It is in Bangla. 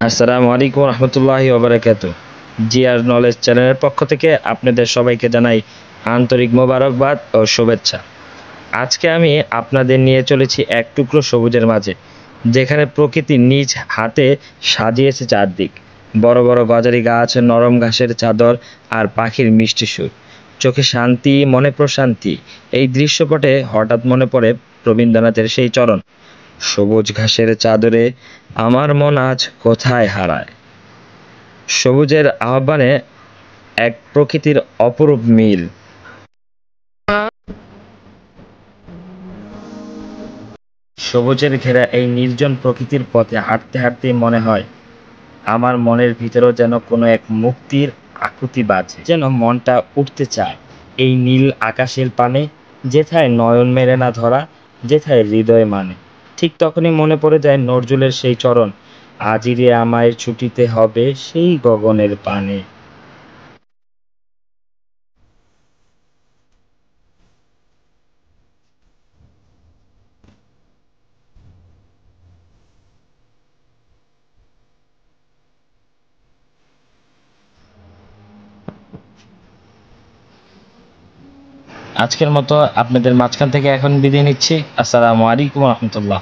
আসসালামু আলাইকুম রহমতুল্লাহি ওবারাকাতু। জিআর নলেজ চ্যানেলের পক্ষ থেকে আপনাদের সবাইকে জানাই আন্তরিক মোবারকবাদ ও শুভেচ্ছা। আজকে আমি আপনাদের নিয়ে চলেছি এক টুকরো সবুজের মাঝে, যেখানে প্রকৃতি নিজ হাতে সাজিয়েছে চারদিক। বড় বড় গজারি গাছ, নরম ঘাসের চাদর আর পাখির মিষ্টি সুর। চোখে শান্তি, মনে প্রশান্তি। এই দৃশ্যপটে হঠাৎ মনে পড়ে রবীন্দ্রনাথের সেই চরণ, সবুজ ঘাসের চাদরে আমার মন আজ কোথায় হারায়। সবুজের আহ্বানে এক প্রকৃতির অপরূপ মিল। সবুজের ঘেরা এই নির্জন প্রকৃতির পথে হাঁটতে হাঁটতেই মনে হয় আমার মনের ভিতরেও যেন কোনো এক মুক্তির আকুতি বাজে, যেন মনটা উঠতে চায় এই নীল আকাশের পানে, যেথায় নয়ন মেলে না ধরা, যেথায় হৃদয় মানে। ঠিক তখনই মনে পড়ে যায় নজরুলের সেই চরণ, আজই রে আমায় ছুটিতে হবে সেই গগনের পানে। আজকের মতো আপনাদের মাঝখান থেকে এখন বিদায় নিচ্ছি। আসসালামু আলাইকুম রহমতুল্লাহ।